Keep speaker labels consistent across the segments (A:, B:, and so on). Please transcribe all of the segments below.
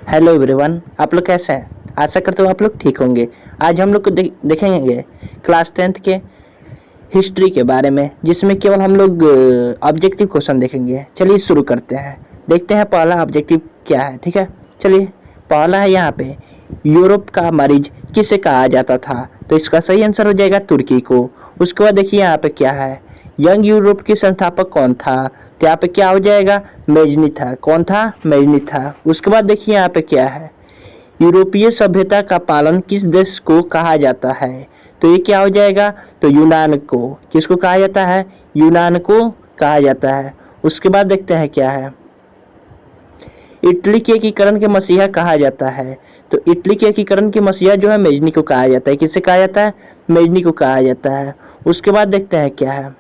A: Hello everyone, आप लोग कैसे हैं? आशा करता हूँ आप लोग ठीक होंगे। आज हम लोग को देखेंगे क्लास 10th के हिस्ट्री के बारे में, जिसमें केवल हम लोग ऑब्जेक्टिव क्वेश्चन देखेंगे। चलिए शुरू करते हैं। देखते हैं पहला ऑब्जेक्टिव क्या है। ठीक है, चलिए। पहला है यहाँ पे, यूरोप का मरीज किसे कहा जाता था? तो इसका सही आंसर हो जाएगा तुर्की को। उसके बाद देखिए यहाँ पे क्या है, यंग यूरोप के संस्थापक कौन था? तो यहाँ पे क्या हो जाएगा, मेजनी था। कौन था? मेजनी था। उसके बाद देखिए यहाँ पे क्या है, यूरोपीय सभ्यता का पालन किस देश को कहा जाता है? तो ये क्या हो जाएगा, तो यूनान को। किसको कहा जाता है? यूनान को कहा जाता है। उसके बाद देखते हैं क्या है, इटली के एकीकरण के मसीहा कहा जाता है। तो इटली के एकीकरण के मसीहा जो है मेजनी को कहा जाता है। किसे कहा जाता है? मेजनी को कहा जाता है। उसके बाद देखते हैं क्या है,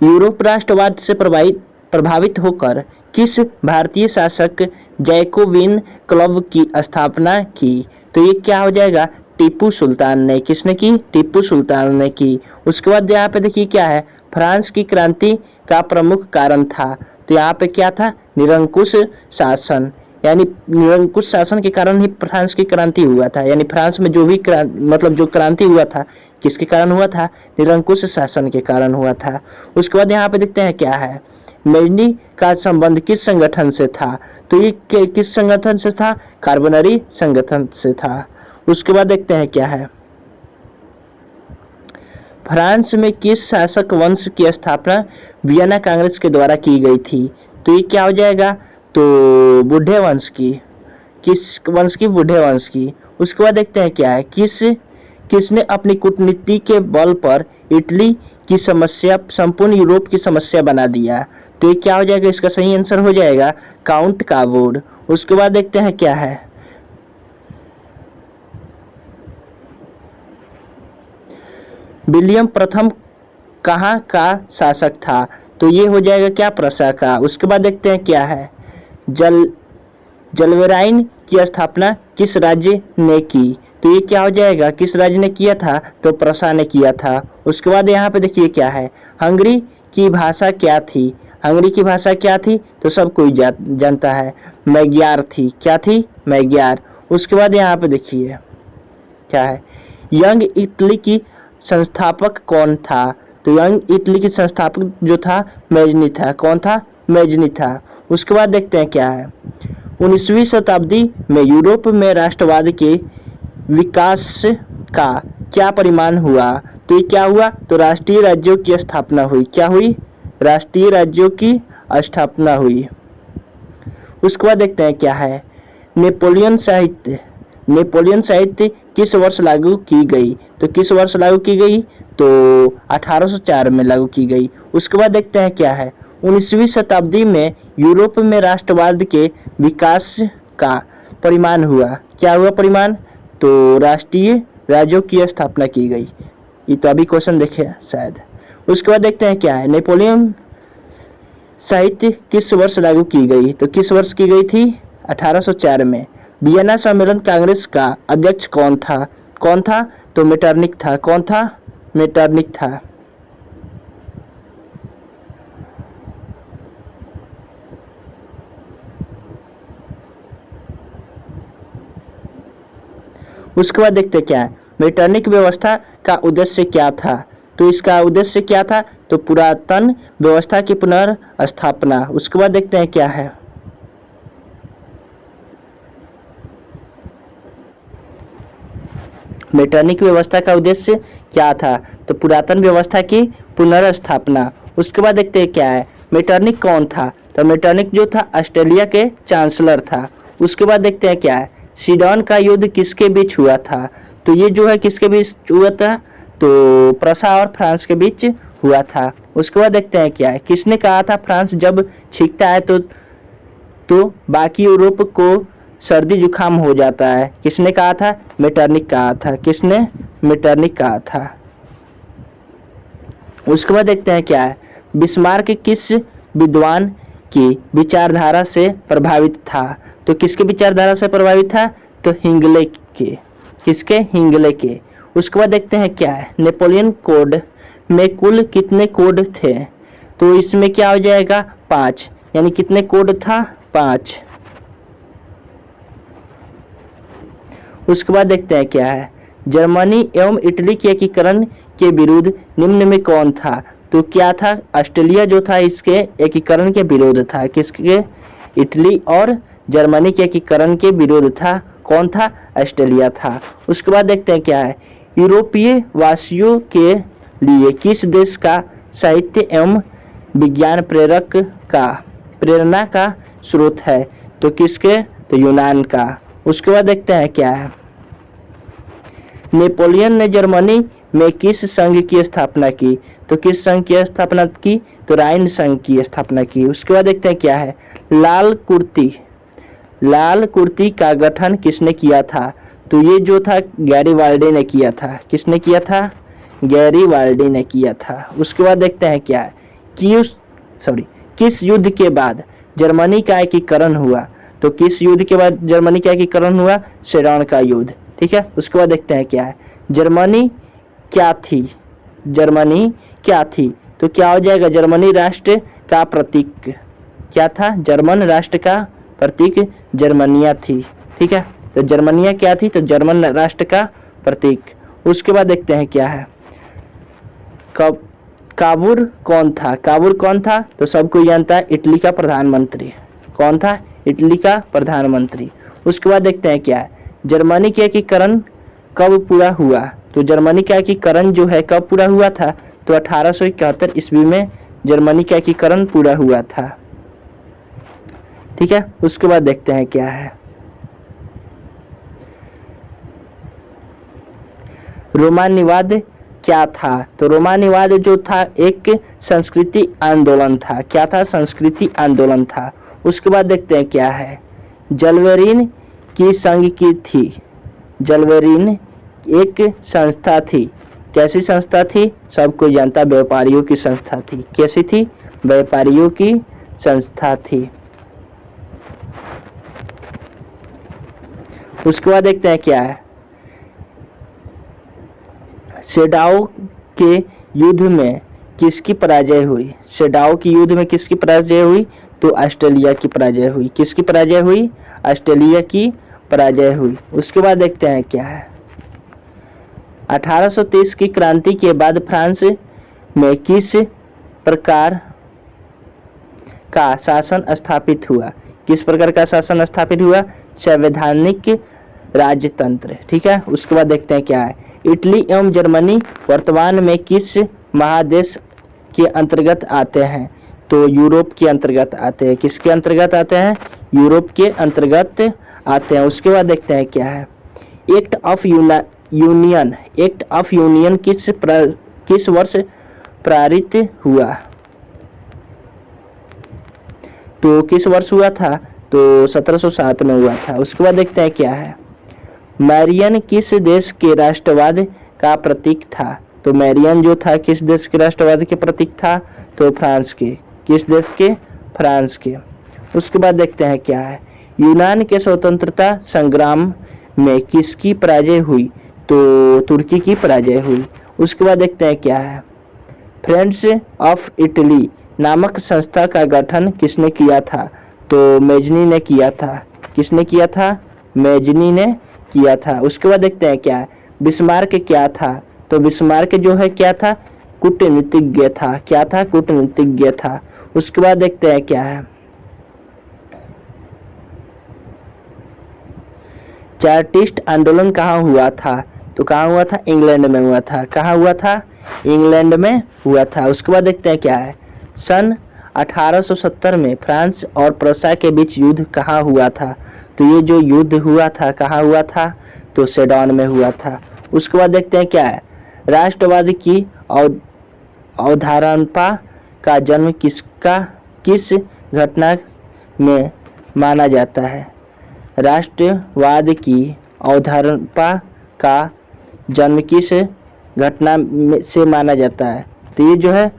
A: यूरोप राष्ट्रवाद से प्रभावित होकर किस भारतीय शासक जैकोबिन क्लब की स्थापना की? तो ये क्या हो जाएगा, टीपू सुल्तान ने। किसने की? टीपू सुल्तान ने की। उसके बाद यहाँ पे देखिए क्या है, फ्रांस की क्रांति का प्रमुख कारण था। तो यहाँ पे क्या था, निरंकुश शासन। यानी निरंकुश शासन के कारण ही फ्रांस की क्रांति हुआ था। यानी फ्रांस में जो भी जो क्रांति हुआ था, किसके कारण हुआ था? निरंकुश शासन के कारण हुआ था। उसके बाद यहाँ पे देखते हैं क्या है, मेजनी का संबंध किस संगठन से था? तो ये किस संगठन से था? कार्बोनरी संगठन से था। उसके बाद देखते हैं क्या है, फ्रांस में किस शासक वंश की स्थापना वियना कांग्रेस के द्वारा की गई थी? तो ये क्या हो जाएगा, तो बूढ़े वंश की। किस वंश की? बूढ़े वंश की। उसके बाद देखते हैं क्या है, किसने अपनी कूटनीति के बल पर इटली की समस्या संपूर्ण यूरोप की समस्या बना दिया? तो ये क्या हो जाएगा, इसका सही आंसर हो जाएगा काउंट कावोड। उसके बाद देखते हैं क्या है, विलियम प्रथम कहाँ का शासक था? तो ये हो जाएगा क्या, प्रसा का। उसके बाद देखते हैं क्या है, जलवेराइन की स्थापना किस राज्य ने की? तो ये क्या हो जाएगा, किस राज्य ने किया था? तो प्रसा ने किया था। उसके बाद यहाँ पे देखिए क्या है, हंगरी की भाषा क्या थी? हंगरी की भाषा क्या थी? तो सब कोई जानता है, मैग्यार थी। क्या थी? मैग्यार। उसके बाद यहाँ पे देखिए क्या है, यंग इटली की संस्थापक कौन था? तो यंग इटली की संस्थापक जो था मेजनी था। कौन था? मेजनी था। उसके बाद देखते हैं क्या है, 19वीं शताब्दी में यूरोप में राष्ट्रवाद के विकास का क्या परिमाण हुआ? तो ये क्या हुआ, तो राष्ट्रीय राज्यों की स्थापना हुई। क्या हुई? राष्ट्रीय राज्यों की स्थापना हुई। उसके बाद देखते हैं क्या है, नेपोलियन साहित्य किस वर्ष लागू की गई? तो किस वर्ष लागू की गई? तो 1804 में लागू की गई। उसके बाद देखते हैं क्या है, 19वीं शताब्दी में यूरोप में राष्ट्रवाद के विकास का परिमाण हुआ। क्या हुआ परिमाण? तो राष्ट्रीय राज्यों की स्थापना की गई। ये तो अभी क्वेश्चन देखे शायद। उसके बाद देखते हैं क्या है, नेपोलियन साहित्य किस वर्ष लागू की गई? तो किस वर्ष की गई थी? 1804 में। वियना सम्मेलन कांग्रेस का अध्यक्ष कौन था? कौन था? तो मेटरनिक था। कौन था? मेटरनिक था। उसके बाद देखते क्या है, मेटरनिक व्यवस्था का उद्देश्य क्या था? तो इसका उद्देश्य क्या था? तो पुरातन व्यवस्था की पुनर्स्थापना। उसके बाद देखते हैं क्या है, मेटरनिक व्यवस्था का उद्देश्य क्या था? तो पुरातन व्यवस्था की पुनर्स्थापना। उसके बाद देखते हैं क्या है, मेटरनिक कौन था? तो मेटरनिक जो था ऑस्ट्रेलिया के चांसलर था। उसके बाद देखते हैं क्या है, सीडन का युद्ध किसके बीच हुआ था? तो ये जो है किसके बीच हुआ था? तो प्रसा और फ्रांस के बीच हुआ था। उसके बाद देखते हैं क्या है, किसने कहा था फ्रांस जब छींकता है तो बाकी यूरोप को सर्दी जुकाम हो जाता है? किसने कहा था? मेटरनिक कहा था। किसने? मेटरनिक कहा था। उसके बाद देखते हैं क्या है, बिस्मार्क किस विद्वान की विचारधारा से प्रभावित था? तो किसके विचारधारा से प्रभावित था? तो हिंगले के। किसके? हिंगले के। उसके बाद देखते हैं क्या है, नेपोलियन कोड में कुल कितने कोड थे? तो इसमें क्या हो जाएगा? 5। यानी कितने कोड था? 5। उसके बाद देखते हैं क्या है, जर्मनी एवं इटली के एकीकरण के विरुद्ध निम्न में कौन था। तो क्या था, ऑस्ट्रेलिया जो था इसके एकीकरण के विरोध था। किसके, इटली और जर्मनी के एकीकरण के विरोध था। कौन था, ऑस्ट्रेलिया था। उसके बाद देखते हैं क्या है, यूरोपीय वासियों के लिए किस देश का साहित्य एवं विज्ञान प्रेरणा का स्रोत है। तो किसके, तो यूनान का। उसके बाद देखते हैं क्या है, नेपोलियन ने जर्मनी में किस संघ की स्थापना की। तो किस संघ की स्थापना की, तो राइन संघ की स्थापना की। उसके बाद देखते हैं क्या है, लाल कुर्ती का गठन किसने किया था। तो ये जो था गैरीबाल्डी ने किया था। किसने किया था, गैरीबाल्डी ने किया था। उसके बाद देखते हैं क्या है, किस युद्ध के बाद जर्मनी का एकीकरण हुआ। तो किस युद्ध के बाद जर्मनी का एकीकरण हुआ, सेडन का युद्ध। ठीक है। उसके बाद देखते हैं क्या है, जर्मनी क्या थी। तो क्या हो जाएगा, जर्मनी राष्ट्र का प्रतीक क्या था, जर्मन राष्ट्र का प्रतीक जर्मनिया थी। ठीक है, तो जर्मनिया क्या थी, तो जर्मन राष्ट्र का प्रतीक। उसके बाद देखते हैं क्या है, काबूल कौन था। तो सबको जानता है, इटली का प्रधानमंत्री। कौन था, इटली का प्रधानमंत्री। उसके बाद देखते हैं क्या है, जर्मनी का एकीकरण कब पूरा हुआ। तो जर्मनी का एकीकरण जो है कब पूरा हुआ था, तो 1871 ईस्वी में जर्मनी का एकीकरण पूरा हुआ था। ठीक है। उसके बाद देखते हैं क्या है, रोमानिवाद क्या था। तो रोमानिवाद जो था एक संस्कृति आंदोलन था। क्या था, संस्कृति आंदोलन था। उसके बाद देखते हैं क्या है, जलवेरिन की संघ की थी। जलवेरिन एक संस्था थी। कैसी संस्था थी, सबको जानता, व्यापारियों की संस्था थी। कैसी थी, व्यापारियों की संस्था थी। उसके बाद देखते हैं क्या है, सेडाओ के युद्ध में किसकी पराजय हुई। सेडाओ की युद्ध में किसकी पराजय हुई, तो ऑस्ट्रेलिया की पराजय हुई। किसकी पराजय हुई, ऑस्ट्रेलिया की पराजय हुई। उसके बाद देखते हैं क्या है, 1830 की क्रांति के बाद फ्रांस में किस प्रकार का शासन स्थापित हुआ। किस प्रकार का शासन स्थापित हुआ, संवैधानिक राजतंत्र। ठीक है। उसके बाद देखते हैं क्या है, इटली एवं जर्मनी वर्तमान में किस महादेश के अंतर्गत आते हैं। तो यूरोप के अंतर्गत आते हैं। किसके अंतर्गत आते हैं, यूरोप के अंतर्गत आते हैं। उसके बाद देखते हैं क्या है, एक्ट ऑफ यूनियन किस वर्ष पारित हुआ। तो किस वर्ष हुआ था, तो 1707 में हुआ था। उसके बाद देखते हैं क्या है, मैरियन किस देश के राष्ट्रवाद का प्रतीक था। तो मैरियन जो था किस देश के राष्ट्रवाद के प्रतीक था, तो फ्रांस के। किस देश के, फ्रांस के। उसके बाद देखते हैं क्या है, यूनान के स्वतंत्रता संग्राम में किसकी पराजय हुई। तो तुर्की की पराजय हुई। उसके बाद देखते हैं क्या है, फ्रेंड्स ऑफ इटली नामक संस्था का गठन किसने किया था। तो मेजनी ने किया था। किसने किया था, मेजनी ने किया था। उसके बाद देखते हैं क्या है, बिस्मार्क क्या था। तो बिस्मार्क जो है क्या था, कूटनीतिज्ञ था। क्या था, कूटनीतिज्ञ था। उसके बाद देखते हैं क्या है, चार्टिस्ट आंदोलन कहाँ हुआ था। तो कहाँ हुआ था, इंग्लैंड में हुआ था। कहाँ हुआ था, इंग्लैंड में हुआ था। उसके बाद देखते हैं क्या है, सन 1870 में फ्रांस और प्रूसिया के बीच युद्ध कहाँ हुआ था। तो ये जो युद्ध हुआ था कहाँ हुआ था, तो सेडन में हुआ था। उसके बाद देखते हैं क्या है, राष्ट्रवाद की अवधारणा का जन्म किस घटना में माना जाता है। राष्ट्रवाद की अवधारणा का जन्म किस घटना से माना जाता है। तो ये जो है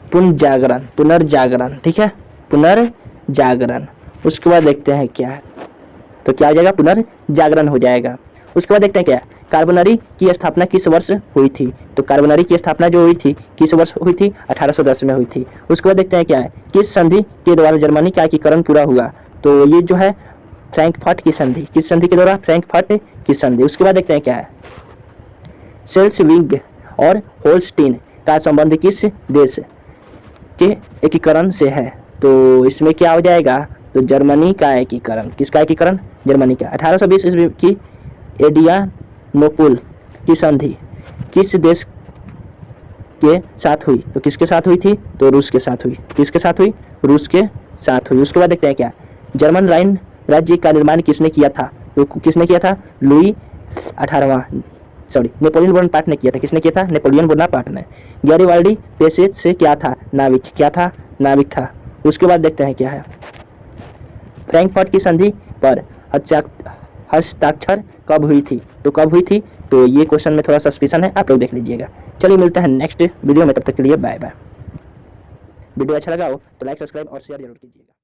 A: पुनर्जागरण। ठीक है, पुनर्जागरण। उसके बाद देखते हैं क्या है, तो क्या हो जाएगा, पुनर्जागरण हो जाएगा। उसके बाद देखते हैं क्या है, कार्बोनरी की स्थापना किस वर्ष हुई थी। तो कार्बोनरी की स्थापना जो हुई थी किस वर्ष हुई थी, 1810 में हुई थी। उसके बाद देखते हैं क्या है, किस संधि के द्वारा जर्मनी का एकीकरण पूरा हुआ। तो ये जो है फ्रैंकफर्ट की संधि, किस संधि के द्वारा? फ्रैंकफर्ट की संधि। उसके बाद देखते हैं क्या है, सेल्सविग और होल्स्टीन का संबंध किस देश के एकीकरण से है? तो इसमें क्या हो जाएगा, तो जर्मनी का एकीकरण। किसका एकीकरण? जर्मनी का। 1820 ईस्वी की एडियानोपुल की संधि किस देश के साथ हुई? तो किसके साथ हुई थी? तो रूस के साथ हुई। किसके साथ हुई? रूस के साथ हुई। उसके बाद देखते हैं क्या, जर्मन राइन राज्य का निर्माण किसने किया था? तो किसने किया था? लुई 18वां, नेपोलियन बोनापार्ट ने किया था। किसने किया था? नेपोलियन बोनापार्ट ने। गैरिबाल्डी पेशे से क्या था? नाविक। क्या था? नाविक था। उसके बाद देखते हैं क्या है, फ्रैंकफर्ट की संधि पर हस्ताक्षर कब हुई थी? तो कब हुई थी? तो ये क्वेश्चन में थोड़ा सस्पिशन है, आप लोग देख लीजिएगा। चलिए मिलते हैं नेक्स्ट वीडियो में, तब तक के लिए बाय बाय। वीडियो अच्छा लगा हो तो लाइक, सब्सक्राइब और शेयर जरूर कीजिएगा।